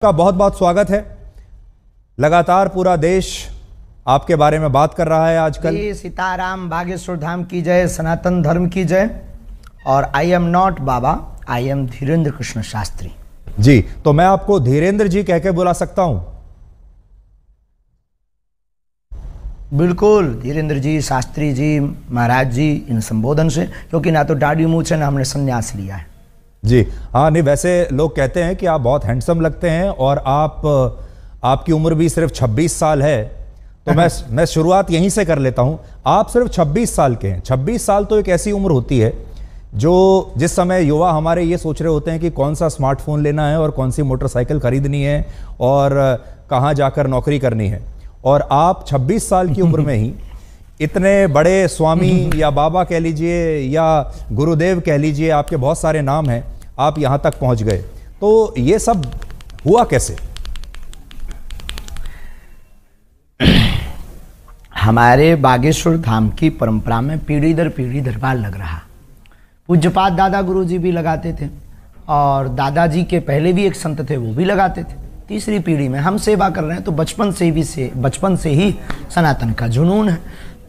का बहुत बहुत स्वागत है। लगातार पूरा देश आपके बारे में बात कर रहा है आजकल। सीताराम, बागेश्वर धाम की जय, सनातन धर्म की जय। और I am not baba, I am Dhirendra Krishna Shastri ji. तो मैं आपको धीरेन्द्र जी कह के बुला सकता हूं? बिल्कुल, धीरेन्द्र जी, शास्त्री जी, महाराज जी, इन संबोधन से, क्योंकि ना तो दाढ़ी मूंछ है ना हमने संन्यास लिया है जी। हाँ, नहीं वैसे लोग कहते हैं कि आप बहुत हैंडसम लगते हैं और आपकी उम्र भी सिर्फ 26 साल है। तो मैं शुरुआत यहीं से कर लेता हूं। आप सिर्फ 26 साल के हैं। 26 साल तो एक ऐसी उम्र होती है जिस समय युवा हमारे ये सोच रहे होते हैं कि कौन सा स्मार्टफोन लेना है और कौन सी मोटरसाइकिल खरीदनी है और कहाँ जाकर नौकरी करनी है। और आप 26 साल की उम्र में ही इतने बड़े स्वामी या बाबा कह लीजिए या गुरुदेव कह लीजिए, आपके बहुत सारे नाम हैं, आप यहाँ तक पहुँच गए। तो ये सब हुआ कैसे? हमारे बागेश्वर धाम की परंपरा में पीढ़ी दर पीढ़ी दरबार लग रहा। पूज्यपाद दादा गुरु जी भी लगाते थे और दादाजी के पहले भी एक संत थे, वो भी लगाते थे। तीसरी पीढ़ी में हम सेवा कर रहे हैं, तो बचपन से ही सनातन का जुनून है।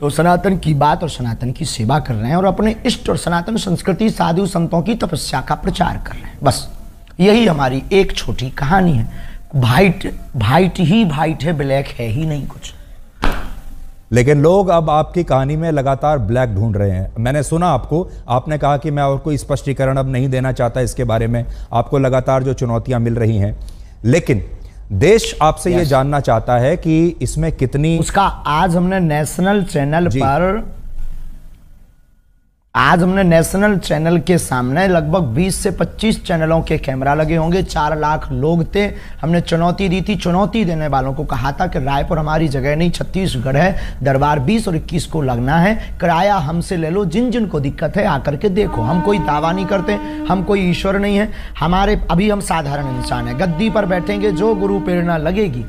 तो सनातन की बात और सनातन की सेवा कर रहे हैं और अपने इष्ट और सनातन संस्कृति, साधु संतों की तपस्या का प्रचार कर रहे हैं। बस यही हमारी एक छोटी कहानी है। वाइट ही वाइट है, ब्लैक है ही नहीं कुछ। लेकिन लोग अब आपकी कहानी में लगातार ब्लैक ढूंढ रहे हैं। मैंने सुना आपने कहा कि मैं और कोई स्पष्टीकरण अब नहीं देना चाहता इसके बारे में। आपको लगातार जो चुनौतियां मिल रही हैं, लेकिन देश आपसे ये जानना चाहता है कि इसमें कितनी उसका आज हमने नेशनल चैनल के सामने लगभग 20 से 25 चैनलों के कैमरा लगे होंगे। 4 लाख लोग थे। हमने चुनौती दी थी। चुनौती देने वालों को कहा था कि रायपुर हमारी जगह नहीं, छत्तीसगढ़ है, दरबार 20 और 21 को लगना है, किराया हमसे ले लो, जिन को दिक्कत है आकर के देखो। हम कोई दावा नहीं करते, हम कोई ईश्वर नहीं है। अभी हम साधारण इंसान है। गद्दी पर बैठेंगे, जो गुरु प्रेरणा लगेगी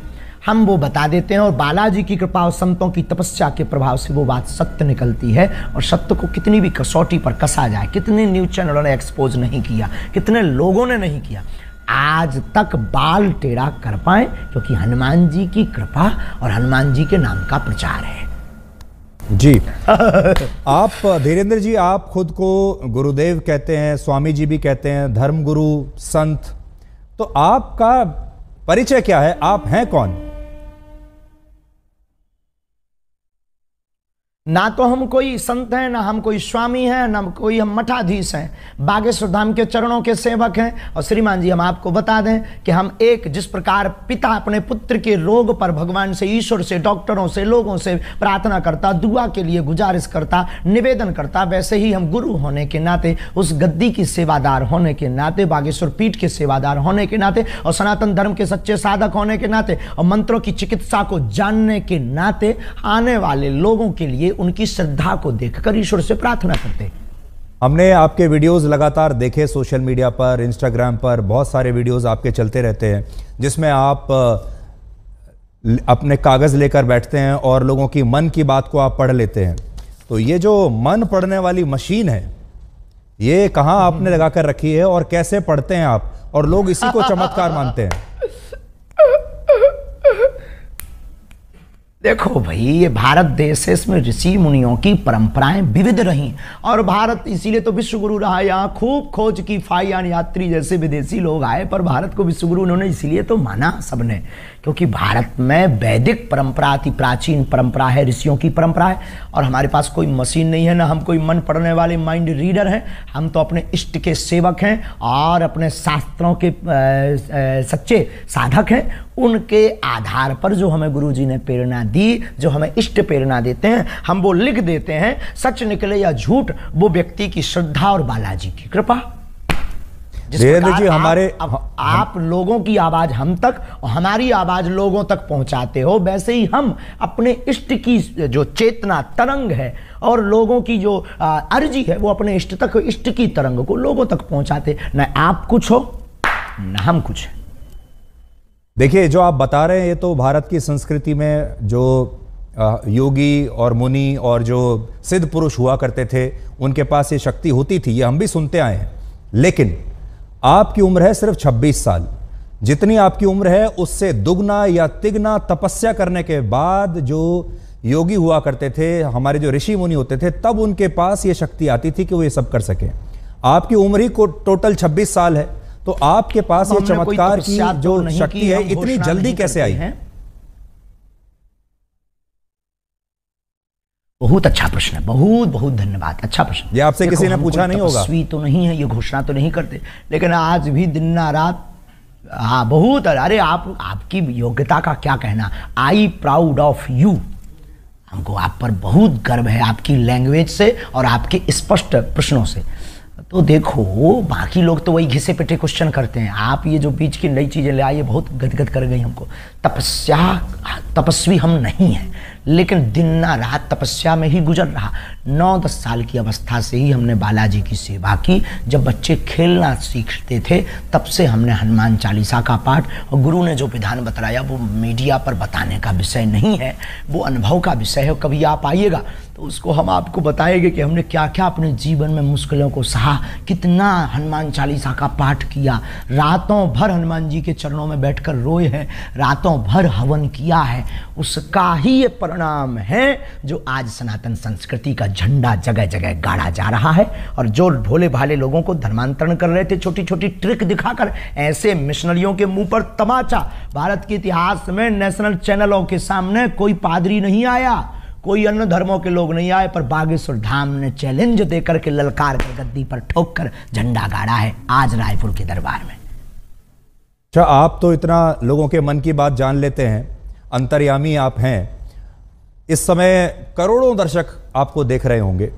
हम वो बता देते हैं और बालाजी की कृपा और संतों की तपस्या के प्रभाव से वो बात सत्य निकलती है। और सत्य को कितनी भी कसौटी पर कसा जाए, कितने न्यूज चैनलों ने एक्सपोज नहीं किया, कितने लोगों ने नहीं किया, आज तक बाल टेढ़ा कर पाए, क्योंकि हनुमान जी की कृपा और हनुमान जी के नाम का प्रचार है जी। आप धीरेन्द्र जी, आप खुद को गुरुदेव कहते हैं, स्वामी जी भी कहते हैं, धर्मगुरु, संत। तो आपका परिचय क्या है? आप हैं कौन? ना तो हम कोई संत हैं, ना हम कोई स्वामी हैं, ना कोई हम मठाधीश हैं। बागेश्वर धाम के चरणों के सेवक हैं। और श्रीमान जी, हम आपको बता दें कि हम जिस प्रकार पिता अपने पुत्र के रोग पर भगवान से, ईश्वर से, डॉक्टरों से, लोगों से प्रार्थना करता, दुआ के लिए गुजारिश करता, निवेदन करता, वैसे ही हम गुरु होने के नाते, उस गद्दी की सेवादार होने के नाते, बागेश्वर पीठ के सेवादार होने के नाते और सनातन धर्म के सच्चे साधक होने के नाते और मंत्रों की चिकित्सा को जानने के नाते आने वाले लोगों के लिए उनकी श्रद्धा को देखकर ईश्वर से प्रार्थना करते। हमने आपके वीडियोस लगातार देखे सोशल मीडिया पर, इंस्टाग्राम पर बहुत सारे वीडियोस आपके चलते रहते हैं, जिसमें आप अपने कागज लेकर बैठते हैं और लोगों की मन की बात को आप पढ़ लेते हैं। तो ये जो मन पढ़ने वाली मशीन है, ये कहाँ आपने लगा कर रखी है और कैसे पढ़ते हैं आप? और लोग इसी को चमत्कार मानते हैं। देखो भाई, ये भारत देश है, इसमें ऋषि मुनियों की परंपराएं विविध रही और भारत इसीलिए तो विश्व गुरु रहा। यहाँ खूब खोज की फाइयान यात्री जैसे विदेशी लोग आए, पर भारत को विश्व गुरु उन्होंने इसीलिए तो माना सबने, क्योंकि भारत में वैदिक परंपरा अति प्राचीन परंपरा है, ऋषियों की परंपरा है। और हमारे पास कोई मशीन नहीं है, ना हम कोई मन पढ़ने वाले माइंड रीडर हैं। हम तो अपने इष्ट के सेवक हैं और अपने शास्त्रों के सच्चे साधक हैं। उनके आधार पर जो हमें गुरुजी ने प्रेरणा दी, जो हमें इष्ट प्रेरणा देते हैं, हम वो लिख देते हैं। सच निकले या झूठ, वो व्यक्ति की श्रद्धा और बालाजी की कृपा। जी, आप लोगों की आवाज हम तक और हमारी आवाज लोगों तक पहुंचाते हो, वैसे ही हम अपने इष्ट की जो चेतना तरंग है और लोगों की जो अर्जी है, वो अपने इष्ट तक, इष्ट की तरंग को लोगों तक पहुंचाते। न आप कुछ हो न हम कुछ है। देखिए, जो आप बता रहे हैं, ये तो भारत की संस्कृति में जो योगी और मुनि और जो सिद्ध पुरुष हुआ करते थे, उनके पास ये शक्ति होती थी, ये हम भी सुनते आए हैं। लेकिन आपकी उम्र है सिर्फ 26 साल। जितनी आपकी उम्र है उससे दुगना या तिगना तपस्या करने के बाद जो योगी हुआ करते थे, हमारे जो ऋषि मुनि होते थे, तब उनके पास ये शक्ति आती थी कि वो ये सब कर सके। आपकी उम्र ही को टोटल 26 साल है, तो आपके पास ये चमत्कार की जो शक्ति है इतनी जल्दी कैसे आई है? बहुत अच्छा प्रश्न है, बहुत बहुत धन्यवाद, अच्छा प्रश्न। ये आपसे किसी ने पूछा नहीं होगा? तपस्वी तो नहीं है, ये घोषणा तो नहीं करते, लेकिन आज भी दिन ना रात, हाँ बहुत। अरे आपकी योग्यता का क्या कहना, आई प्राउड ऑफ यू। हमको आप पर बहुत गर्व है, आपकी लैंग्वेज से और आपके स्पष्ट प्रश्नों से। तो देखो, बाकी लोग तो वही घिसे पिटे क्वेश्चन करते हैं, आप ये जो बीच की नई चीजें ले आइए बहुत गदगद कर गई हमको। तपस्वी हम नहीं हैं, लेकिन दिन ना रात तपस्या में ही गुजर रहा। 9-10 साल की अवस्था से ही हमने बालाजी की सेवा की। जब बच्चे खेलना सीखते थे तब से हमने हनुमान चालीसा का पाठ, और गुरु ने जो विधान बताया वो मीडिया पर बताने का विषय नहीं है, वो अनुभव का विषय है। कभी आप आइएगा तो उसको हम आपको बताएंगे कि हमने क्या क्या अपने जीवन में मुश्किलों को सहा, कितना हनुमान चालीसा का पाठ किया, रातों भर हनुमान जी के चरणों में बैठकर रोए हैं, रातों भर हवन किया है। उसका ही ये परिणाम है जो आज सनातन संस्कृति का झंडा जगह जगह गाड़ा जा रहा है। और जो भोले भाले लोगों को धर्मांतरण कर रहे थे छोटी छोटी ट्रिक दिखाकर, ऐसे मिशनरियों के मुंह पर तमाचा। भारत के इतिहास में नेशनल चैनलों के सामने कोई पादरी नहीं आया, कोई अन्य धर्मों के लोग नहीं आए, पर बागेश्वर धाम ने चैलेंज देकर के ललकार कर गद्दी पर ठोक कर झंडा गाड़ा है आज रायपुर के दरबार में। अच्छा, आप तो इतना लोगों के मन की बात जान लेते हैं, अंतर्यामी आप हैं। इस समय करोड़ों दर्शक आपको देख रहे होंगे,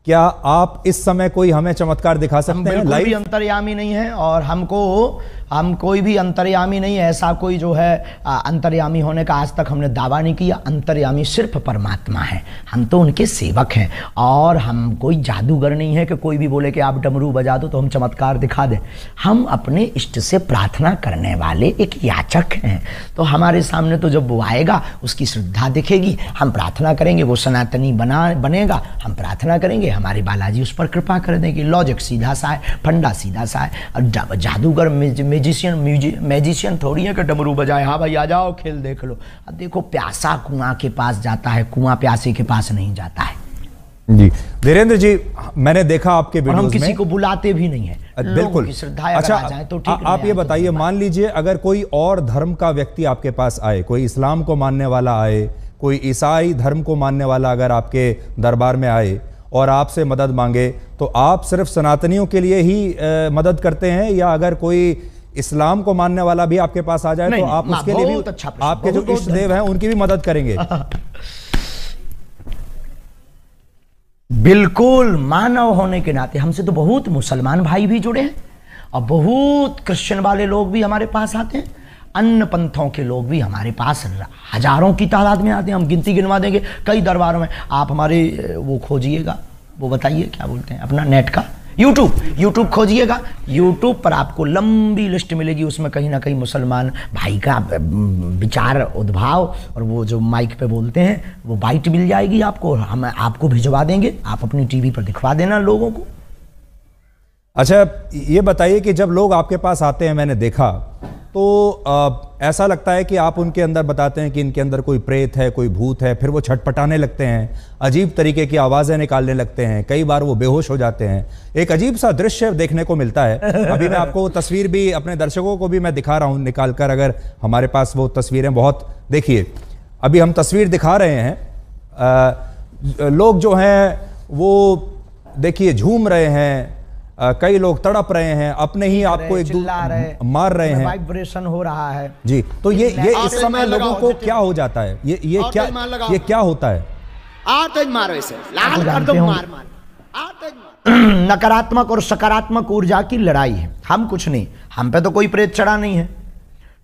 क्या आप इस समय कोई हमें चमत्कार दिखा सकते हैं? लाइव भी अंतर्यामी नहीं है, और हम कोई भी अंतर्यामी नहीं है। ऐसा कोई जो है अंतर्यामी होने का आज तक हमने दावा नहीं किया। अंतर्यामी सिर्फ परमात्मा है, हम तो उनके सेवक हैं। और हम कोई जादूगर नहीं है कि कोई भी बोले कि आप डमरू बजा दो तो हम चमत्कार दिखा दें। हम अपने इष्ट से प्रार्थना करने वाले एक याचक हैं। तो हमारे सामने तो जब वो आएगा उसकी श्रद्धा दिखेगी, हम प्रार्थना करेंगे, वो सनातनी बनेगा, हम प्रार्थना करेंगे, हमारे बालाजी उस पर कृपा कर देंगे। लॉजिक सीधा सा है, फंडा सीधा सा है। और जादूगर मैजिशियन थोड़ी है कि डमरू बजाए, हाँ भाई आ जाओ खेल देख लो। अब देखो, प्यासा कुआं के पास जाता है, कुआं प्यासे के पास नहीं जाता है। जी वीरेंद्र जी, मैंने देखा आपके वीडियोस में, हम किसी को बुलाते भी नहीं है, बिल्कुल की श्रद्धा अच्छा आ जाए तो ठीक। आप ये बताइए, मान लीजिए अगर कोई और धर्म का व्यक्ति आपके पास आए, कोई इस्लाम को मानने वाला आए, कोई ईसाई धर्म को मानने वाला अगर आपके दरबार में आए और आपसे मदद मांगे, तो आप सिर्फ सनातनियों के लिए ही मदद करते हैं, या अगर कोई इस्लाम को मानने वाला भी आपके पास आ जाए तो आप उसके लिए भी, आपके जो इष्ट देव हैं उनकी भी मदद करेंगे? बिल्कुल, मानव होने के नाते हमसे तो बहुत मुसलमान भाई भी जुड़े हैं, और बहुत क्रिश्चियन वाले लोग भी हमारे पास आते हैं, अन्य पंथों के लोग भी हमारे पास हजारों की तादाद में आते हैं। हम गिनती गिनवा देंगे कई दरबारों में। आप हमारे वो खोजिएगा, वो बताइए क्या बोलते हैं अपना नेट का, यूट्यूब खोजिएगा, यूट्यूब पर आपको लंबी लिस्ट मिलेगी। उसमें कहीं ना कहीं मुसलमान भाई का विचार उद्भाव और वो जो माइक पे बोलते हैं वो बाइट मिल जाएगी आपको, हम आपको भिजवा देंगे, आप अपनी टीवी पर दिखवा देना लोगों को। अच्छा, ये बताइए कि जब लोग आपके पास आते हैं, मैंने देखा तो ऐसा लगता है कि आप उनके अंदर बताते हैं कि इनके अंदर कोई प्रेत है, कोई भूत है, फिर वो छटपटाने लगते हैं, अजीब तरीके की आवाज़ें निकालने लगते हैं, कई बार वो बेहोश हो जाते हैं। एक अजीब सा दृश्य देखने को मिलता है। अभी मैं आपको तस्वीर भी अपने दर्शकों को भी मैं दिखा रहा हूँ निकाल कर, अगर हमारे पास वो तस्वीरें, बहुत देखिए अभी हम तस्वीर दिखा रहे हैं। लोग जो हैं वो देखिए झूम रहे हैं, कई लोग तड़प रहे हैं, अपने ही आपको एक मार रहे हैं, वाइब्रेशन हो रहा है जी। तो ये इस समय लोगों को क्या हो जाता है, ये क्या होता है? नकारात्मक और सकारात्मक ऊर्जा की लड़ाई है। हम कुछ नहीं, हम पे तो कोई प्रेत चढ़ा नहीं है।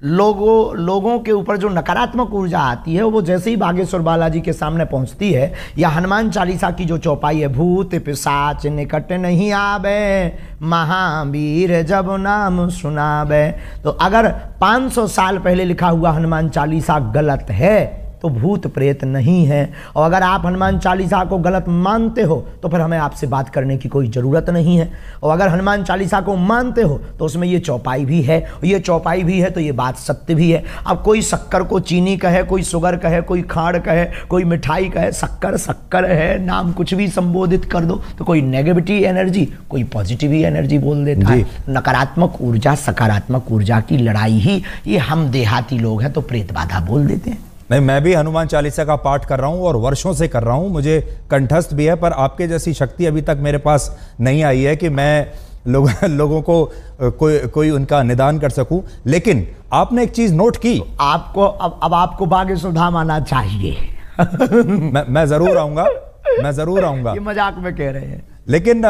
लोगों के ऊपर जो नकारात्मक ऊर्जा आती है वो जैसे ही बागेश्वर बालाजी के सामने पहुंचती है, या हनुमान चालीसा की जो चौपाई है, भूत पिशाच निकट नहीं आवे, महावीर जब नाम सुनावे। तो अगर 500 साल पहले लिखा हुआ हनुमान चालीसा गलत है तो भूत प्रेत नहीं है। और अगर आप हनुमान चालीसा को गलत मानते हो तो फिर हमें आपसे बात करने की कोई ज़रूरत नहीं है। और अगर हनुमान चालीसा को मानते हो तो उसमें ये चौपाई भी है, और ये चौपाई भी है तो ये बात सत्य भी है। अब कोई शक्कर को चीनी कहे, कोई शुगर कहे, कोई खाड़ कहे, कोई मिठाई कहे, शक्कर शक्कर है, नाम कुछ भी संबोधित कर दो तो कोई नेगेटिव एनर्जी, कोई पॉजिटिव एनर्जी बोल देता है। नकारात्मक ऊर्जा सकारात्मक ऊर्जा की लड़ाई ही ये हम देहाती लोग हैं तो प्रेत बाधा बोल देते हैं। नहीं, मैं भी हनुमान चालीसा का पाठ कर रहा हूं और वर्षों से कर रहा हूं, मुझे कंठस्थ भी है, पर आपके जैसी शक्ति अभी तक मेरे पास नहीं आई है कि मैं लोगों को कोई उनका निदान कर सकूं। लेकिन आपने एक चीज नोट की, तो आपको अब आपको भाग्य सुधाम आना चाहिए। मैं जरूर आऊंगा, मैं जरूर आऊंगा। ये मजाक में कह रहे हैं। लेकिन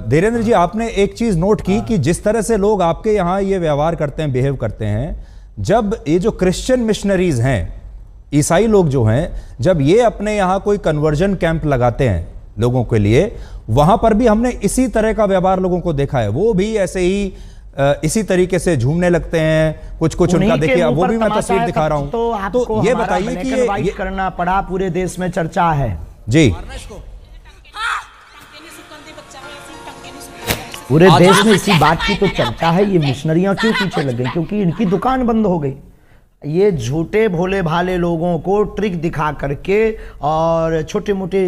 धीरेन्द्र जी, आपने एक चीज नोट की कि जिस तरह से लोग आपके यहाँ ये व्यवहार करते हैं, बिहेव करते हैं, जब ये जो क्रिश्चियन मिशनरीज हैं, ईसाई लोग जो हैं, जब ये अपने यहाँ कोई कन्वर्जन कैंप लगाते हैं लोगों के लिए, वहां पर भी हमने इसी तरह का व्यवहार लोगों को देखा है। वो भी ऐसे ही इसी तरीके से झूमने लगते हैं, कुछ उनका देखिए, वो भी मैं तस्वीर दिखा रहा हूं। तो ये बताइए कि ये करना पड़ा, पूरे देश में चर्चा है जी, पूरे देश में इसी बात की तो चर्चा है। ये मिशनरियां क्यों पीछे लग गई? क्योंकि इनकी दुकान बंद हो गई। ये झूठे भोले भाले लोगों को ट्रिक दिखा करके और छोटे मोटे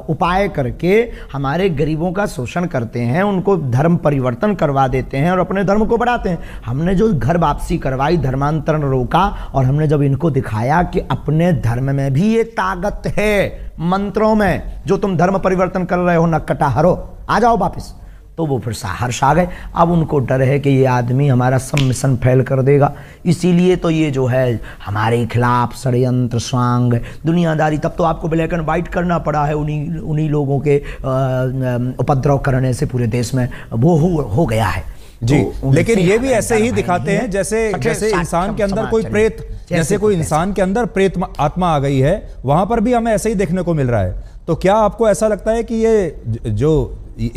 उपाय करके हमारे गरीबों का शोषण करते हैं, उनको धर्म परिवर्तन करवा देते हैं और अपने धर्म को बढ़ाते हैं। हमने जो घर वापसी करवाई, धर्मांतरण रोका, और हमने जब इनको दिखाया कि अपने धर्म में भी ये ताकत है, मंत्रों में, जो तुम धर्म परिवर्तन कर रहे हो नक्कटाहरो, आ जाओ वापस, तो वो फिर हर्ष आ गए। अब उनको डर है कि ये आदमी हमारा सब मिशन फेल कर देगा, इसीलिए तो ये जो है हमारे खिलाफ षड्यंत्र स्वांग दुनियादारी। तब तो आपको ब्लैक एंड वाइट करना पड़ा है, उन्हीं लोगों के उपद्रव करने से पूरे देश में वो हो गया है जी। तो लेकिन ये भी ऐसे ही दिखाते हैं जैसे इंसान के अंदर कोई प्रेत, जैसे कोई इंसान के अंदर प्रेत आत्मा आ गई है, वहां पर भी हमें ऐसे ही देखने को मिल रहा है। तो क्या आपको ऐसा लगता है कि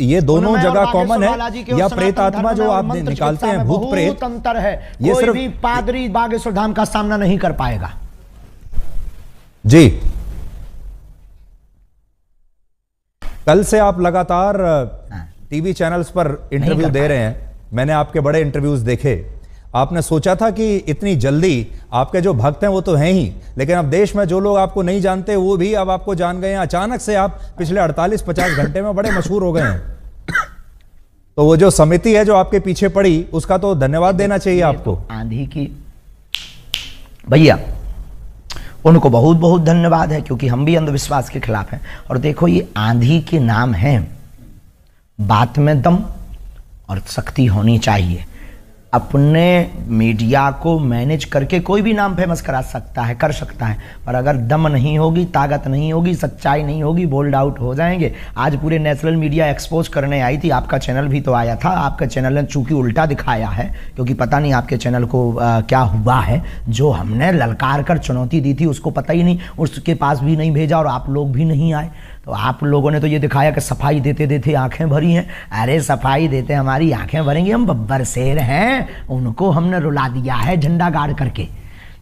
ये दोनों जगह कॉमन है, या प्रेत आत्मा जो आप निकालते हैं, भूत प्रेत, अंतर है? ये सिर्फ भी पादरी बागेश्वर धाम का सामना नहीं कर पाएगा जी। कल से आप लगातार टीवी चैनल्स पर इंटरव्यू दे रहे हैं, मैंने आपके बड़े इंटरव्यूज देखे। आपने सोचा था कि इतनी जल्दी आपके जो भक्त हैं वो तो हैं ही, लेकिन अब देश में जो लोग आपको नहीं जानते वो भी अब आपको जान गए हैं। अचानक से आप पिछले 48-50 घंटे में बड़े मशहूर हो गए हैं। तो वो जो समिति है जो आपके पीछे पड़ी, उसका तो धन्यवाद देना चाहिए आपको। आंधी की भैया, उनको बहुत बहुत धन्यवाद है, क्योंकि हम भी अंधविश्वास के खिलाफ हैं। और देखो, ये आंधी के नाम है, बात में दम और शक्ति होनी चाहिए। अपने मीडिया को मैनेज करके कोई भी नाम फेमस करा सकता है, कर सकता है, पर अगर दम नहीं होगी, ताकत नहीं होगी, सच्चाई नहीं होगी, बोल्ड आउट हो जाएंगे। आज पूरे नेशनल मीडिया एक्सपोज करने आई थी, आपका चैनल भी तो आया था। आपका चैनल ने चूंकि उल्टा दिखाया है, क्योंकि पता नहीं आपके चैनल को क्या हुआ है, जो हमने ललकार कर चुनौती दी थी उसको पता ही नहीं, उसके पास भी नहीं भेजा और आप लोग भी नहीं आए। तो आप लोगों ने तो ये दिखाया कि सफाई देते देते आंखें भरी हैं। अरे सफाई देते हमारी आंखें भरेंगी, हम बब्बर शेर हैं, उनको हमने रुला दिया है झंडा गाड़ करके।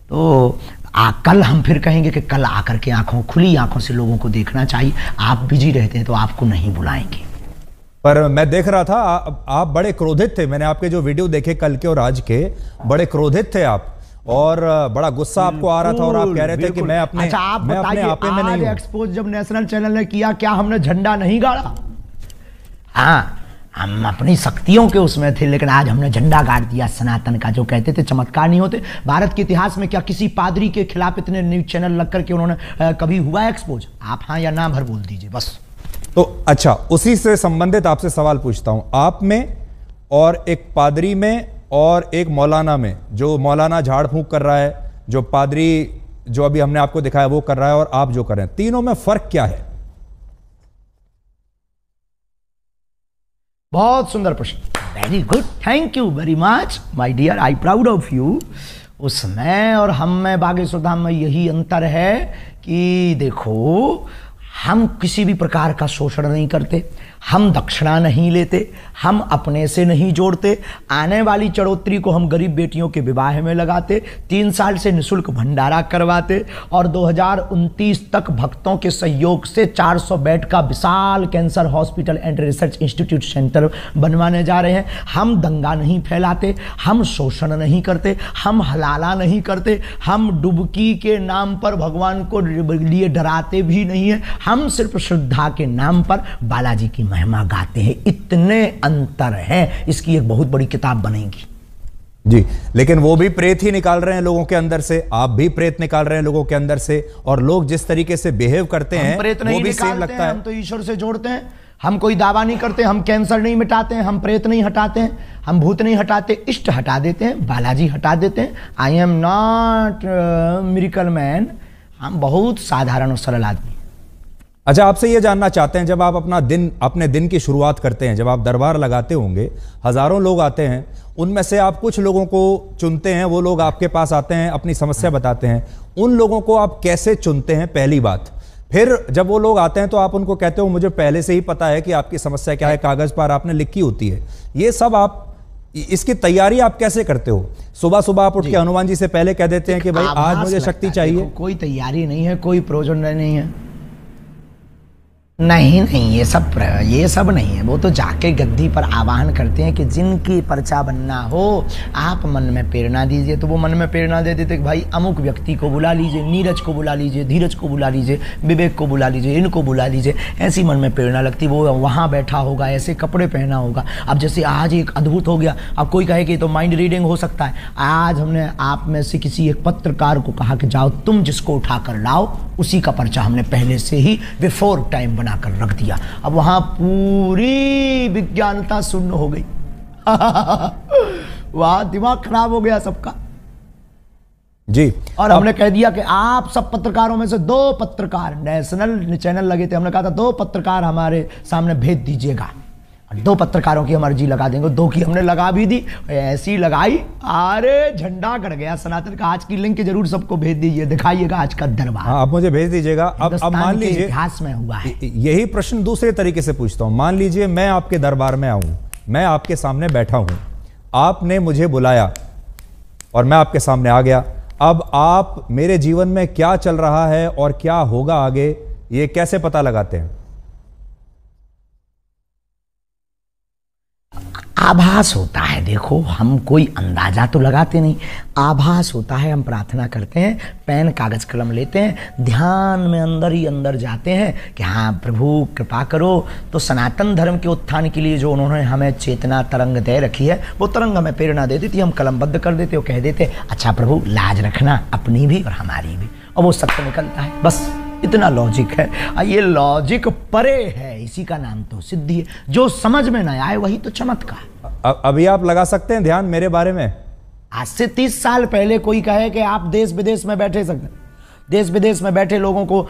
तो कल हम फिर कहेंगे कि कल आकर के आंखों, खुली आंखों से लोगों को देखना चाहिए। आप बिजी रहते हैं तो आपको नहीं बुलाएंगे। पर मैं देख रहा था आप बड़े क्रोधित थे, मैंने आपके जो वीडियो देखे कल के और आज के, बड़े क्रोधित थे आप, और बड़ा गुस्सा आपको आ रहा था, और आप कह रहे थे कि मैं अपने आपे में नहीं हूं। एक्सपोज जब नेशनल चैनल ने किया, क्या हमने झंडा नहीं गाड़ा? हाँ, हम अपनी शक्तियों के उसमें थे, लेकिन आज हमने झंडा गाड़ दिया सनातन का। जो कहते थे चमत्कार नहीं होते, भारत के इतिहास में क्या किसी पादरी के खिलाफ इतने न्यूज चैनल लग करके उन्होंने कभी हुआ एक्सपोज? आप हाँ या ना भर बोल दीजिए बस। तो अच्छा, उसी से संबंधित आपसे सवाल पूछता हूं। आप में और एक पादरी में और एक मौलाना में, जो मौलाना झाड़ फूंक कर रहा है, जो पादरी जो अभी हमने आपको दिखाया वो कर रहा है, और आप जो कर रहे हैं, तीनों में फर्क क्या है? बहुत सुंदर प्रश्न, very good, thank you very much my dear, I proud of you. उसमें और हम में बागेश्वर धाम में यही अंतर है कि देखो, हम किसी भी प्रकार का शोषण नहीं करते, हम दक्षिणा नहीं लेते, हम अपने से नहीं जोड़ते। आने वाली चढ़ोतरी को हम गरीब बेटियों के विवाह में लगाते, 3 साल से निःशुल्क भंडारा करवाते और 2029 तक भक्तों के सहयोग से 400 बेड का विशाल cancer hospital and research institute centre बनवाने जा रहे हैं। हम दंगा नहीं फैलाते, हम शोषण नहीं करते, हम हलाला नहीं करते, हम डुबकी के नाम पर भगवान को लिए डराते भी नहीं है, हम सिर्फ श्रद्धा के नाम पर बालाजी की महिमा गाते हैं। इतने अंतर हैं, इसकी एक बहुत बड़ी किताब बनेगी जी। लेकिन वो भी प्रेत ही निकाल रहे हैं लोगों के अंदर से, आप भी प्रेत निकाल रहे हैं लोगों के अंदर से, और लोग जिस तरीके से बिहेव करते हैं वो भी सेम लगता है। हम तो ईश्वर से जोड़ते हैं, हम कोई दावा नहीं करते, हम कैंसर नहीं मिटाते हैं, हम प्रेत नहीं हटाते हैं, हम भूत नहीं हटाते, इष्ट हटा देते हैं, बालाजी हटा देते हैं। आई एम नॉट मिरेकल मैन, हम बहुत साधारण और सरल आदमी। अच्छा, आपसे ये जानना चाहते हैं, जब आप अपने दिन की शुरुआत करते हैं, जब आप दरबार लगाते होंगे, हजारों लोग आते हैं, उनमें से आप कुछ लोगों को चुनते हैं, वो लोग आपके पास आते हैं, अपनी समस्या बताते हैं, उन लोगों को आप कैसे चुनते हैं? पहली बात। फिर जब वो लोग आते हैं तो आप उनको कहते हो मुझे पहले से ही पता है कि आपकी समस्या क्या है, कागज पर आपने लिखी होती है। ये सब आप, इसकी तैयारी आप कैसे करते हो? सुबह सुबह आप उठ के हनुमान जी से पहले कह देते हैं कि भाई आज मुझे शक्ति चाहिए? कोई तैयारी नहीं है, कोई प्रयोजन नहीं है, नहीं, ये सब नहीं है। वो तो जाके गद्दी पर आवाहन करते हैं कि जिनकी पर्चा बनना हो आप मन में प्रेरणा दीजिए, तो वो मन में प्रेरणा दे देते कि भाई अमुक व्यक्ति को बुला लीजिए, नीरज को बुला लीजिए, धीरज को बुला लीजिए, विवेक को बुला लीजिए, इनको बुला लीजिए। ऐसी मन में प्रेरणा लगती, वो वहाँ बैठा होगा, ऐसे कपड़े पहना होगा। अब जैसे आज एक अद्भुत हो गया, अब कोई कहे कि तो माइंड रीडिंग हो सकता है। आज हमने आप में से किसी एक पत्रकार को कहा कि जाओ तुम जिसको उठा कर लाओ, उसी का पर्चा हमने पहले से ही बिफोर टाइम बनाकर रख दिया। अब वहां पूरी विज्ञानता शून्य हो गई। वहां दिमाग खराब हो गया सबका जी। और हमने कह दिया कि आप सब पत्रकारों में से 2 पत्रकार, नेशनल चैनल लगे थे, हमने कहा था 2 पत्रकार हमारे सामने भेज दीजिएगा। 2 पत्रकारों की हम अर्जी लगा देंगे, 2 की हमने लगा भी दी, ऐसी लगाई, अरे झंडा गड़ गया सनातन का। आज की लिंक जरूर सबको भेज दीजिए, दिखाइएगा आज का दरबार। हाँ, आप मुझे भेज दीजिएगा। अब मान लीजिए इतिहास में हुआ है। यही प्रश्न दूसरे तरीके से पूछता हूं। मान लीजिए मैं आपके दरबार में आऊं, मैं आपके सामने बैठा हूं, आपने मुझे बुलाया और मैं आपके सामने आ गया। अब आप मेरे जीवन में क्या चल रहा है और क्या होगा आगे, ये कैसे पता लगाते हैं? आभास होता है। देखो, हम कोई अंदाजा तो लगाते नहीं, आभास होता है। हम प्रार्थना करते हैं, पेन कागज कलम लेते हैं, ध्यान में अंदर ही अंदर जाते हैं कि हाँ प्रभु कृपा करो। तो सनातन धर्म के उत्थान के लिए जो उन्होंने हमें चेतना तरंग दे रखी है, वो तरंग हमें प्रेरणा दे देती, हम कलमबद्ध कर देते और कह देते अच्छा प्रभु लाज रखना अपनी भी और हमारी भी, और वो सत्य निकलता है। बस इतना लॉजिक है। ये लॉजिक परे है, इसी का नाम तो सिद्धि है। जो समझ में ना आए वही तो चमत्कार। अभी आप लगा सकते हैं ध्यान मेरे बारे में? आज से 30 साल पहले कोई कहे कि आप देश विदेश में बैठे सकते, देश विदेश में बैठे लोगों को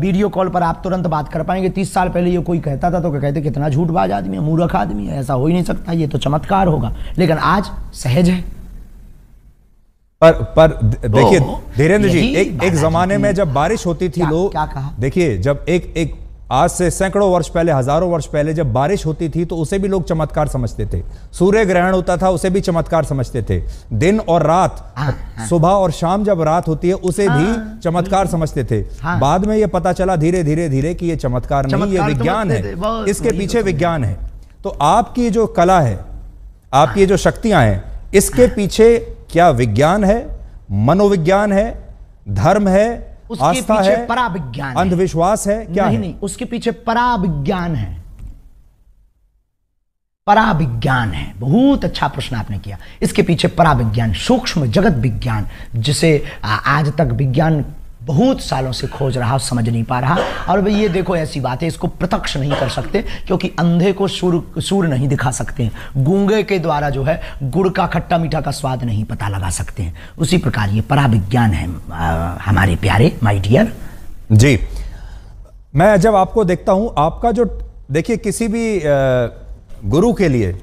वीडियो कॉल पर आप तुरंत बात कर पाएंगे। 30 साल पहले ये कोई कहता था तो कहते कितना झूठबाज आदमी है, मूर्ख आदमी है, ऐसा हो ही नहीं सकता, ये तो चमत्कार होगा। लेकिन आज सहज है। पर देखिए धीरेन्द्र जी, एक जमाने में जब बारिश होती थी, लोग क्या कहा, देखिए जब एक आज से सैकड़ों वर्ष पहले, हजारों वर्ष पहले जब बारिश होती थी तो उसे भी लोग चमत्कार समझते थे। सूर्य ग्रहण होता था उसे भी चमत्कार समझते थे। दिन और रात, सुबह और शाम जब रात होती है उसे भी चमत्कार समझते थे। बाद में ये पता चला धीरे धीरे धीरे कि ये चमत्कार नहीं, ये विज्ञान है, इसके पीछे विज्ञान है। तो आपकी जो कला है, आपकी जो शक्तियां हैं, इसके पीछे क्या विज्ञान है, मनोविज्ञान है, धर्म है, आस्था है, पराविज्ञान, अंधविश्वास है, क्या है? नहीं, उसके पीछे पराविज्ञान है। पराविज्ञान है। बहुत अच्छा प्रश्न आपने किया। इसके पीछे पराविज्ञान, सूक्ष्म जगत विज्ञान, जिसे आज तक विज्ञान बहुत सालों से खोज रहा, समझ नहीं पा रहा। और भाई ये देखो ऐसी बात है, इसको प्रत्यक्ष नहीं कर सकते क्योंकि अंधे को सूर नहीं दिखा सकते हैं, गूंगे के द्वारा जो है गुड़ का खट्टा मीठा का स्वाद नहीं पता लगा सकते हैं। उसी प्रकार ये पराविज्ञान है हमारे प्यारे माय डियर जी। मैं जब आपको देखता हूं, आपका जो देखिए किसी भी गुरु के लिए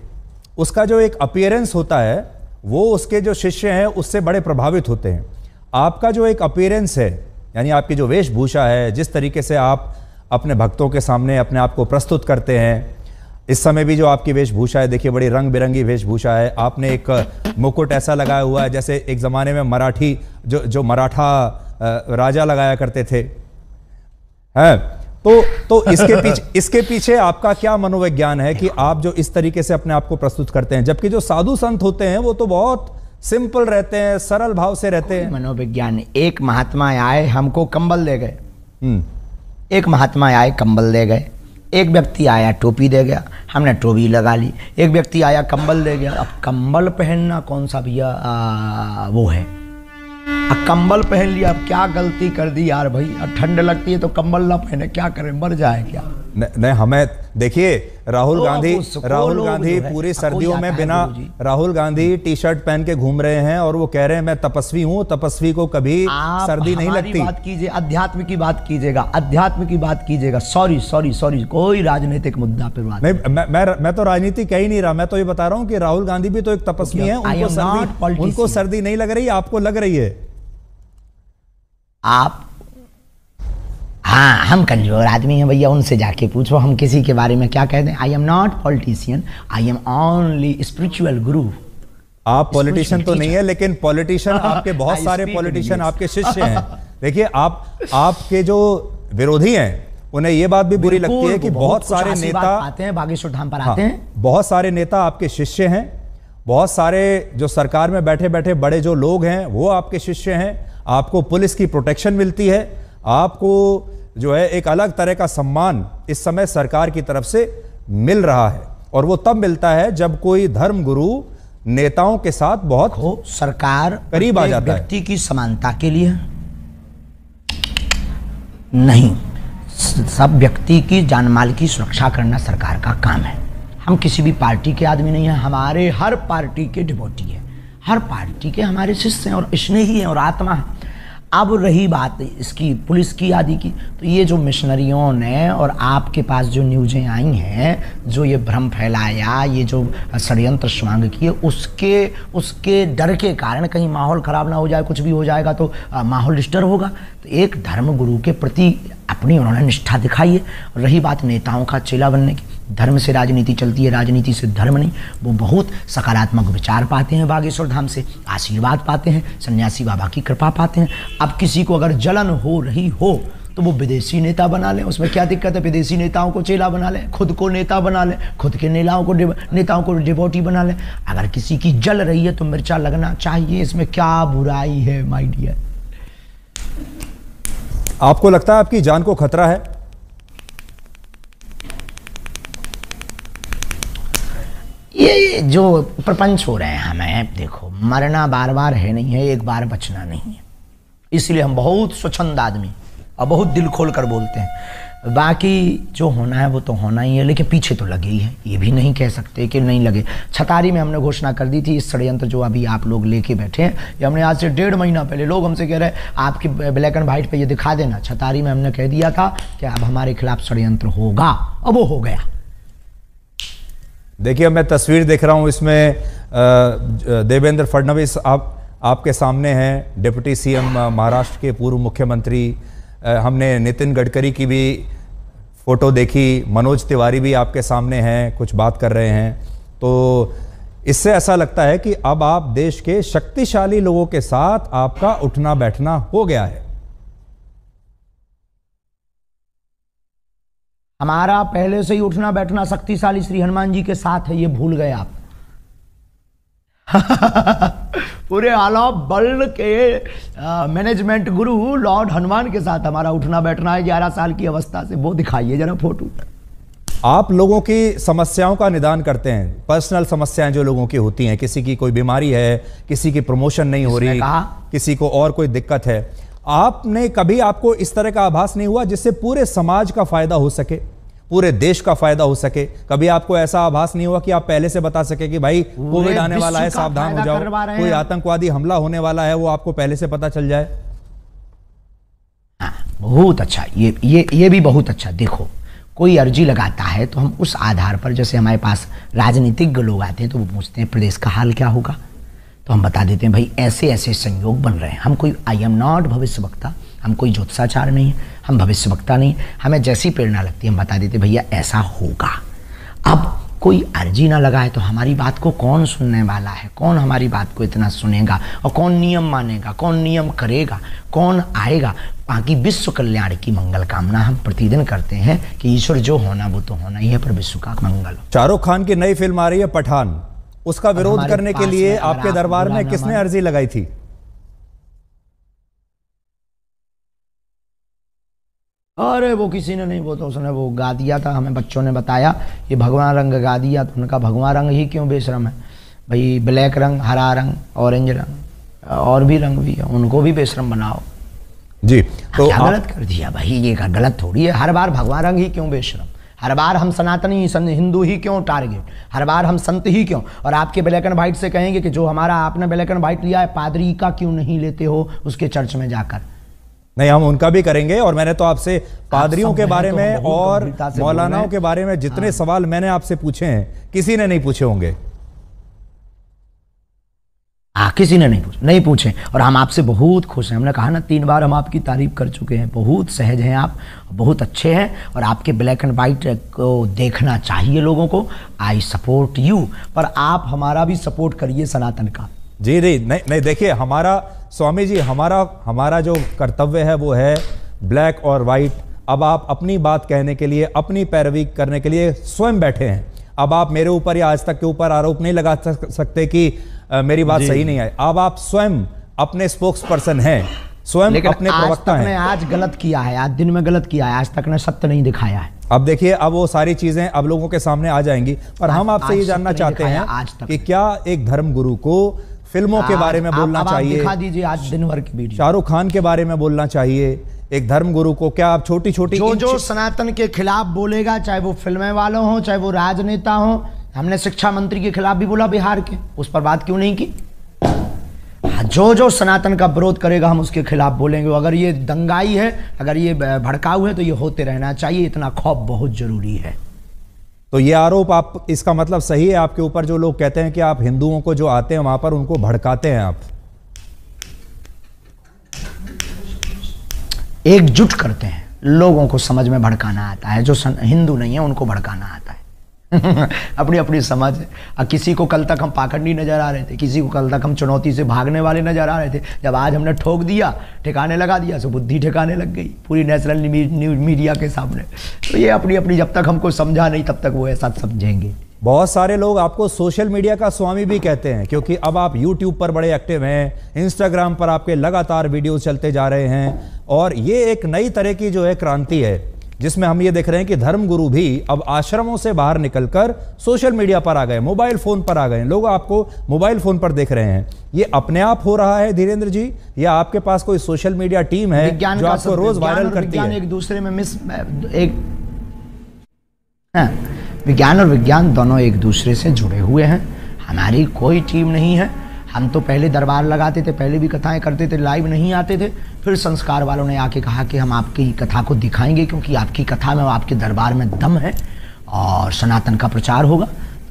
उसका जो एक अपीयरेंस होता है वो उसके जो शिष्य हैं उससे बड़े प्रभावित होते हैं। आपका जो एक अपीयरेंस है, यानी आपकी जो वेशभूषा है, जिस तरीके से आप अपने भक्तों के सामने अपने आप को प्रस्तुत करते हैं। इस समय भी जो आपकी वेशभूषा है, देखिए बड़ी रंग बिरंगी वेशभूषा है। आपने एक मुकुट ऐसा लगाया हुआ है जैसे एक ज़माने में मराठी जो मराठा राजा लगाया करते थे। है तो इसके पीछे आपका क्या मनोविज्ञान है कि आप जो इस तरीके से अपने आप को प्रस्तुत करते हैं, जबकि जो साधु संत होते हैं वो तो बहुत सिंपल रहते हैं, सरल भाव से रहते हैं। मनोविज्ञान, एक महात्मा आए हमको कंबल दे गए, एक महात्मा आए कंबल दे गए, एक व्यक्ति आया टोपी दे गया, हमने टोपी लगा ली, एक व्यक्ति आया कंबल दे गया। अब कंबल पहनना कौन सा भैया वो है, अब कंबल पहन लिया, अब क्या गलती कर दी यार भाई, अब ठंड लगती है तो कंबल ना पहने, क्या करें, मर जाए क्या। नहीं हमें देखिए राहुल गांधी पूरी सर्दियों में बिना राहुल गांधी टी शर्ट पहन के घूम रहे हैं और वो कह रहे हैं मैं तपस्वी हूं, तपस्वी को कभी सर्दी नहीं लगती। बात कीजिए, अध्यात्म की बात कीजिएगा, अध्यात्म की बात कीजिएगा। सॉरी कोई राजनीतिक मुद्दा पे बात नहीं। मैं तो राजनीति कह ही नहीं रहा, मैं तो ये बता रहा हूँ कि राहुल गांधी भी तो एक तपस्वी है, उनको सर्दी नहीं लग रही, आपको लग रही है। आप हाँ, हम कमजोर आदमी हैं भैया, उनसे जाके पूछो, हम किसी के बारे में क्या कह दें। आई am not politician, I am only spiritual गुरु। आप पॉलिटिशियन तो नहीं है, लेकिन पॉलिटिशियन आपके बहुत सारे पॉलिटिशियन आपके शिष्य हैं। देखिए आपके जो विरोधी हैं उन्हें यह बात भी बुरी लगती है कि बहुत सारे नेता आते हैं बागेश्वर धाम पर आते हैं, बहुत सारे नेता आपके शिष्य हैं, बहुत सारे जो सरकार में बैठे बैठे बड़े जो लोग हैं वो आपके शिष्य हैं। आपको पुलिस की प्रोटेक्शन मिलती है, आपको जो है एक अलग तरह का सम्मान इस समय सरकार की तरफ से मिल रहा है, और वो तब मिलता है जब कोई धर्म गुरु नेताओं के साथ बहुत सरकार करीब आ जाता है। व्यक्ति की समानता के लिए नहीं, सब व्यक्ति की जान माल की सुरक्षा करना सरकार का काम है। हम किसी भी पार्टी के आदमी नहीं है, हमारे हर पार्टी के डिवोटी है, हर पार्टी के हमारे शिष्य हैं और स्नेही हैं और आत्मा है। अब रही बात इसकी पुलिस की आदि की, तो ये जो मिशनरियों ने और आपके पास जो न्यूज़ें आई हैं, जो ये भ्रम फैलाया, ये जो षड्यंत्र स्वांग किए, उसके डर के कारण कहीं माहौल ख़राब ना हो जाए, कुछ भी हो जाएगा तो माहौल डिस्टर्ब होगा। तो एक धर्म गुरु के प्रति अपनी उन्होंने निष्ठा दिखाई है। और रही बात नेताओं का चेला बनने की, धर्म से राजनीति चलती है, राजनीति से धर्म नहीं। वो बहुत सकारात्मक विचार पाते हैं, बागेश्वर धाम से आशीर्वाद पाते हैं, सन्यासी बाबा की कृपा पाते हैं। अब किसी को अगर जलन हो रही हो तो वो विदेशी नेता बना लें, उसमें क्या दिक्कत है। विदेशी नेताओं को चेला बना लें, खुद को नेता बना लें, खुद के नेताओं को डिवोटी बना लें। अगर किसी की जल रही है तो मिर्चा लगना चाहिए, इसमें क्या बुराई है माय डियर। आपको लगता है आपकी जान को खतरा है? ये जो प्रपंच हो रहे हैं, हमें देखो मरना बार बार है नहीं है, एक बार बचना नहीं है, इसलिए हम बहुत स्वच्छंद आदमी और बहुत दिल खोल कर बोलते हैं। बाकी जो होना है वो तो होना ही है, लेकिन पीछे तो लगे ही है, ये भी नहीं कह सकते कि नहीं लगे। छतारी में हमने घोषणा कर दी थी, इस षड्यंत्र जो अभी आप लोग लेके बैठे हैं, ये हमने आज से 1.5 महीना पहले, लोग हमसे कह रहे हैं आपकी ब्लैक एंड व्हाइट पे ये दिखा देना। छतारी में हमने कह दिया था कि अब हमारे खिलाफ षड्यंत्र होगा, अब वो हो गया। देखिए मैं तस्वीर देख रहा हूं, इसमें देवेंद्र फडणवीस आपके सामने हैं, डिप्टी सीएम महाराष्ट्र के पूर्व मुख्यमंत्री। हमने नितिन गडकरी की भी फोटो देखी, मनोज तिवारी भी आपके सामने हैं, कुछ बात कर रहे हैं। तो इससे ऐसा लगता है कि अब आप देश के शक्तिशाली लोगों के साथ आपका उठना बैठना हो गया है। हमारा पहले से ही उठना बैठना शक्तिशाली श्री हनुमान जी के साथ है, ये भूल गए आप। पूरे आला वर्ल्ड के मैनेजमेंट गुरु लॉर्ड हनुमान के साथ हमारा उठना बैठना है 11 साल की अवस्था से। वो दिखाइए जरा फोटो। आप लोगों की समस्याओं का निदान करते हैं, पर्सनल समस्याएं जो लोगों की होती हैं, किसी की कोई बीमारी है, किसी की प्रमोशन नहीं हो रही, किसी को और कोई दिक्कत है। आपने कभी, आपको इस तरह का आभास नहीं हुआ जिससे पूरे समाज का फायदा हो सके, पूरे देश का फायदा हो सके? कभी आपको ऐसा आभास नहीं हुआ कि आप पहले से बता सके कि भाई कोविड आने वाला है, सावधान हो जाओ, कोई आतंकवादी हमला होने वाला है, वो आपको पहले से पता चल जाए? बहुत अच्छा, ये भी बहुत अच्छा। देखो कोई अर्जी लगाता है तो हम उस आधार पर, जैसे हमारे पास राजनीतिज्ञ लोग आते हैं तो वो पूछते हैं प्रदेश का हाल क्या होगा, तो हम बता देते हैं भाई ऐसे ऐसे संयोग बन रहे हैं। हम कोई, आई एम नॉट भविष्य वक्ता, हम कोई ज्योतिषाचार नहीं है, हम भविष्यवक्ता नहीं, हमें जैसी प्रेरणा लगती है हम बता देते भैया ऐसा होगा। अब कोई अर्जी ना लगाए तो हमारी बात को कौन सुनने वाला है, कौन हमारी बात को इतना सुनेगा, और कौन नियम मानेगा, कौन नियम करेगा, कौन आएगा। बाकी विश्व कल्याण की मंगल कामना हम प्रतिदिन करते हैं कि ईश्वर जो होना वो तो होना ही है, पर विश्व का मंगल। शाहरुख खान की नई फिल्म आ रही है पठान, उसका विरोध करने के लिए आपके दरबार में किसने अर्जी लगाई थी? अरे वो किसी ने नहीं, वो तो उसने वो गा दिया था, हमें बच्चों ने बताया ये भगवा रंग गा दिया, तो उनका भगवा रंग ही क्यों बेशरम है भाई, ब्लैक रंग, हरा रंग, ऑरेंज रंग और भी रंग भी है, उनको भी बेशरम बनाओ जी। तो क्या गलत कर दिया भाई, ये गलत थोड़ी है। हर बार भगवा रंग ही क्यों बेशरम, हर बार हम सनातनी हिंदू ही क्यों टारगेट, हर बार हम संत ही क्यों। और आपके ब्लैक एंड व्हाइट से कहेंगे कि जो हमारा आपने ब्लैक एंड व्हाइट लिया है पादरी का क्यों नहीं लेते हो उसके चर्च में जाकर। नहीं, हम उनका भी करेंगे। और मैंने तो आपसे पादरियों के बारे में और मौलानाओं के बारे में जितने सवाल मैंने आपसे पूछे हैं किसी ने नहीं पूछे होंगे। किसी ने नहीं पूछे। और हम आपसे बहुत खुश हैं, हमने कहा ना 3 बार हम आपकी तारीफ कर चुके हैं, बहुत सहज हैं आप, बहुत अच्छे हैं। और आपके ब्लैक एंड वाइट को देखना चाहिए लोगों को। आई सपोर्ट यू, पर आप हमारा भी सपोर्ट करिए सनातन का। जी नहीं देखिए, हमारा स्वामी जी हमारा जो कर्तव्य है वो है ब्लैक और वाइट। अब आप अपनी बात कहने के लिए, अपनी पैरवी करने के लिए स्वयं बैठे हैं। अब आप मेरे ऊपर या आज तक के ऊपर आरोप नहीं लगा सकते कि मेरी बात सही नहीं है। अब आप स्वयं अपने स्पोक्स पर्सन हैं, स्वयं अपने प्रवक्ता हैं। आज गलत किया है, आज दिन में गलत किया है, आज तक ने सत्य नहीं दिखाया है। अब देखिए, अब वो सारी चीजें अब लोगों के सामने आ जाएंगी। पर हम आपसे ये जानना चाहते हैं कि क्या एक धर्म गुरु को फिल्मों के बारे में बोलना चाहिए? दिखा दीजिए आज दिन भर की वीडियो। शाहरुख खान के बारे में बोलना चाहिए एक धर्म गुरु को? क्या आप छोटी छोटी जो सनातन के खिलाफ बोलेगा, चाहे वो फिल्में वालों हो, चाहे वो राजनेता हो, हमने शिक्षा मंत्री के खिलाफ भी बोला बिहार के, उस पर बात क्यों नहीं की? जो सनातन का विरोध करेगा हम उसके खिलाफ बोलेंगे। अगर ये दंगाई है, अगर ये भड़काऊ है, तो ये होते रहना चाहिए, इतना खौफ बहुत जरूरी है। तो ये आरोप आप, इसका मतलब सही है आपके ऊपर जो लोग कहते हैं कि आप हिंदुओं को जो आते हैं वहां पर उनको भड़काते हैं? आप एकजुट करते हैं, लोगों को समझ में भड़काना आता है, जो हिंदू नहीं है उनको भड़काना आता है। अपनी अपनी समझ है। किसी को कल तक हम पाखंडी नजर आ रहे थे, किसी को कल तक हम चुनौती से भागने वाले नजर आ रहे थे, जब आज हमने ठोक दिया, ठिकाने लगा दिया, तो बुद्धि ठिकाने लग गई पूरी नेशनल मीडिया के सामने। तो ये अपनी अपनी, जब तक हमको समझा नहीं तब तक वो ऐसा समझेंगे। बहुत सारे लोग आपको सोशल मीडिया का स्वामी भी कहते हैं, क्योंकि अब आप यूट्यूब पर बड़े एक्टिव हैं, इंस्टाग्राम पर आपके लगातार वीडियो चलते जा रहे हैं। और ये एक नई तरह की जो है क्रांति है, जिसमें हम ये देख रहे हैं कि धर्मगुरु भी अब आश्रमों से बाहर निकलकर सोशल मीडिया पर आ गए, मोबाइल फोन पर आ गए। लोग आपको मोबाइल फोन पर देख रहे हैं। ये अपने आप हो रहा है धीरेन्द्र जी, या आपके पास कोई सोशल मीडिया टीम है जो आपको रोज वायरल करती है? एक दूसरे में विज्ञान और विज्ञान दोनों एक दूसरे से जुड़े हुए हैं। हमारी कोई टीम नहीं है। हम तो पहले दरबार लगाते थे, पहले भी कथाएं करते थे, लाइव नहीं आते थे। फिर संस्कार वालों ने आके कहा कि हम आपकी कथा को दिखाएंगे, क्योंकि आपकी कथा में, आपके दरबार में दम है और सनातन का प्रचार होगा।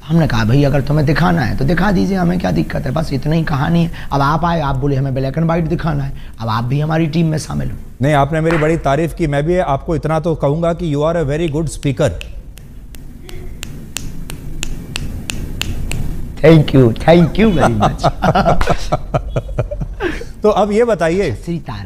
हमने कहा भाई अगर तुम्हें दिखाना है तो दिखा दीजिए, हमें क्या दिक्कत है, बस इतनी ही कहानी है। अब आप आए, आप बोले हमें ब्लैक एंड व्हाइट दिखाना है, अब आप भी हमारी टीम में शामिल हो। नहीं, आपने मेरी बड़ी तारीफ की। मैं भी आपको इतना तो कहूंगा कि you are a very good speaker. Thank you very much. तो अब ये बताइए,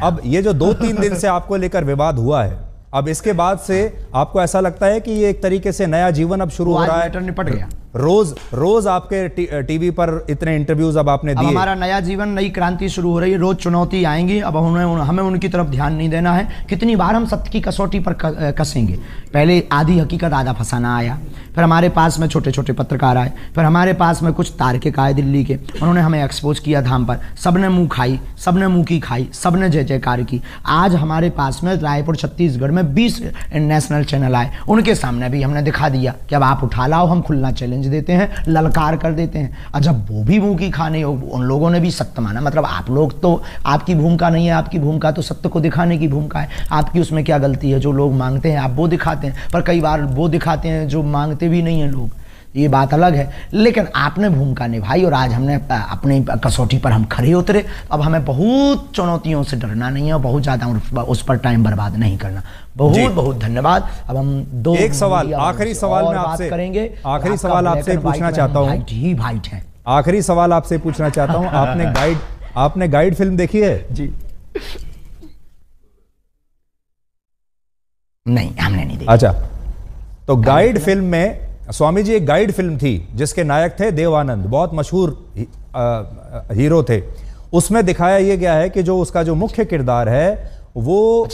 अब ये जो 2-3 दिन से आपको लेकर विवाद हुआ है, अब इसके बाद से आपको ऐसा लगता है कि ये एक तरीके से नया जीवन अब शुरू हो रहा है? निपट गया। रोज आपके टीवी पर इतने इंटरव्यूज अब आपने दिए। हमारा नया जीवन, नई क्रांति शुरू हो रही है। रोज चुनौती आएंगी, अब हमें उनकी तरफ ध्यान नहीं देना है। कितनी बार हम सत्य की कसौटी पर कसेंगे। पहले आधी हकीकत आधा फसाना आया, फिर हमारे पास में छोटे छोटे पत्रकार आए, फिर हमारे पास में कुछ तार्किक आए दिल्ली के, उन्होंने हमें एक्सपोज किया धाम पर। सबने मुंह खाई, सबने मुंह की खाई, सबने जय जयकार की। आज हमारे पास में रायपुर छत्तीसगढ़ में 20 नेशनल चैनल आए, उनके सामने भी हमने दिखा दिया कि अब आप उठा लाओ, हम खुलना चैलेंज देते हैं, ललकार कर देते हैं। और जब वो भी मुंह की खाने, उन लोगों ने भी सत्य माना। मतलब आप लोग तो, आपकी भूमिका नहीं है, आपकी भूमिका तो सत्य को दिखाने की भूमिका है। आपकी उसमें क्या गलती है? जो लोग मांगते हैं आप वो दिखाते हैं, पर कई बार वो दिखाते हैं जो मांगते भी नहीं है लोग। ये बात अलग है, लेकिन आपने भूमिका निभाई और आज हमने अपनी कसौटी पर हम खड़े उतरे। अब हमें बहुत चुनौतियों से डरना नहीं है, बहुत ज़्यादा उस पर टाइम बर्बाद नहीं करना। बहुत बहुत धन्यवाद। अब हम एक सवाल, आखिरी सवाल में आपसे करेंगे। आखिरी सवाल आपसे पूछना चाहता हूँ, ही वाइट है। आखिरी सवाल आपसे पूछना चाहता हूँ, आपने गाइड फिल्म देखी है? जी नहीं, हमने नहीं देखी। अच्छा, तो गाइड फिल्म में स्वामी जी एक गाइड फिल्म थी जिसके नायक थे देवानंद, बहुत मशहूर हीरो थे। उसमें दिखाया यह गया है कि जो उसका जो मुख्य किरदार है वो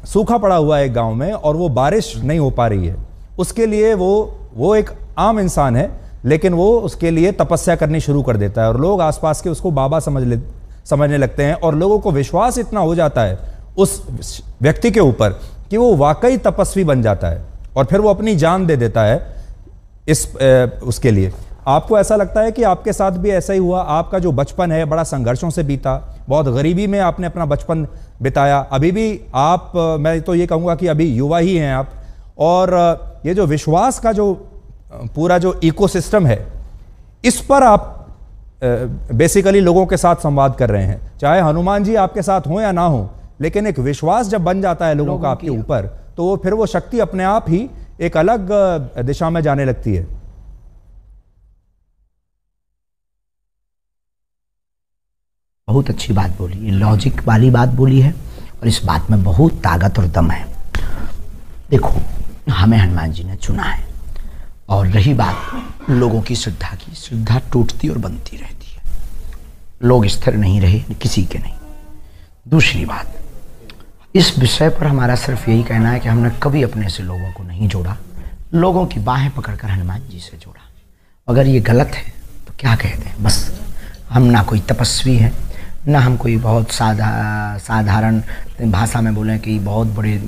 सूखा पड़ा हुआ है एक गांव में और वो बारिश नहीं हो पा रही है। उसके लिए वो एक आम इंसान है, लेकिन वो उसके लिए तपस्या करनी शुरू कर देता है और लोग आसपास के उसको बाबा समझने लगते हैं और लोगों को विश्वास इतना हो जाता है उस व्यक्ति के ऊपर कि वो वाकई तपस्वी बन जाता है और फिर वो अपनी जान दे देता है उसके लिए। आपको ऐसा लगता है कि आपके साथ भी ऐसा ही हुआ? आपका जो बचपन है बड़ा संघर्षों से बीता, बहुत गरीबी में आपने अपना बचपन बिताया, अभी भी आप, मैं तो ये कहूँगा कि अभी युवा ही हैं आप, और ये जो विश्वास का जो पूरा जो इकोसिस्टम है, इस पर आप बेसिकली लोगों के साथ संवाद कर रहे हैं। चाहे हनुमान जी आपके साथ हों या ना हो, लेकिन एक विश्वास जब बन जाता है लोगों का आपके ऊपर, तो वो फिर वो शक्ति अपने आप ही एक अलग दिशा में जाने लगती है। बहुत अच्छी बात बोली, लॉजिक वाली बात बोली है और इस बात में बहुत ताकत और दम है। देखो, हमें हनुमान जी ने चुना है और रही बात लोगों की श्रद्धा की, श्रद्धा टूटती और बनती रहती है, लोग स्थिर नहीं रहे, किसी के नहीं। दूसरी बात, इस विषय पर हमारा सिर्फ यही कहना है कि हमने कभी अपने से लोगों को नहीं जोड़ा, लोगों की बाहें पकड़कर हनुमान जी से जोड़ा। अगर ये गलत है तो क्या कहते हैं, बस हम ना कोई तपस्वी हैं, ना हम कोई बहुत साधारण भाषा में बोलें कि बहुत बड़े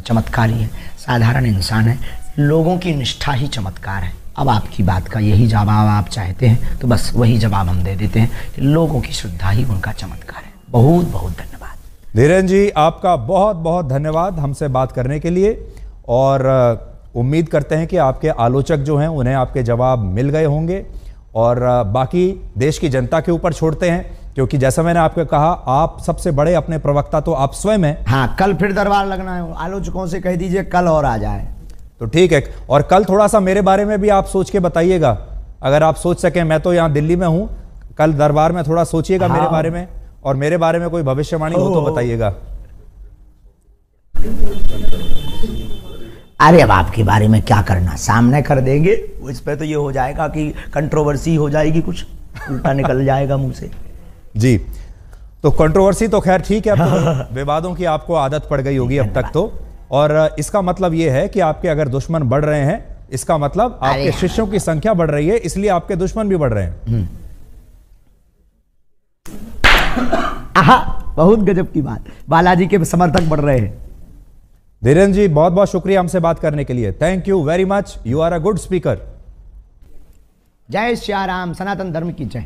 चमत्कारी हैं, साधारण इंसान हैं। लोगों की निष्ठा ही चमत्कार है। अब आपकी बात का यही जवाब आप चाहते हैं तो बस वही जवाब हम दे देते हैं कि लोगों की श्रद्धा ही उनका चमत्कार है। बहुत बहुत धन्यवाद धीरेन्द्र जी, आपका बहुत बहुत धन्यवाद हमसे बात करने के लिए, और उम्मीद करते हैं कि आपके आलोचक जो हैं उन्हें आपके जवाब मिल गए होंगे, और बाकी देश की जनता के ऊपर छोड़ते हैं, क्योंकि जैसा मैंने आपको कहा, आप सबसे बड़े अपने प्रवक्ता तो आप स्वयं हैं। हाँ, कल फिर दरबार लगना है, आलोचकों से कह दीजिए कल और आ जाए तो ठीक है। और कल थोड़ा सा मेरे बारे में भी आप सोच के बताइएगा, अगर आप सोच सकें। मैं तो यहाँ दिल्ली में हूँ, कल दरबार में थोड़ा सोचिएगा मेरे बारे में, और मेरे बारे में कोई भविष्यवाणी हो तो बताइएगा। अरे अब आपके बारे में क्या करना, सामने कर देंगे, इस पे तो ये हो जाएगा कि कंट्रोवर्सी हो जाएगी, कुछ उल्टा निकल जाएगा मुंह से। जी, तो कंट्रोवर्सी तो खैर ठीक है, अब तो विवादों की आपको आदत पड़ गई होगी अब तक तो, और इसका मतलब ये है कि आपके अगर दुश्मन बढ़ रहे हैं, इसका मतलब आपके शिष्यों की संख्या बढ़ रही है, इसलिए आपके दुश्मन भी बढ़ रहे हैं। आहा, बहुत गजब की बात, बालाजी के समर्थक बढ़ रहे हैं। धीरेन्द्र जी, बहुत बहुत शुक्रिया हमसे बात करने के लिए। Thank you very much, you are a good speaker. जय श्री राम, सनातन धर्म की जय।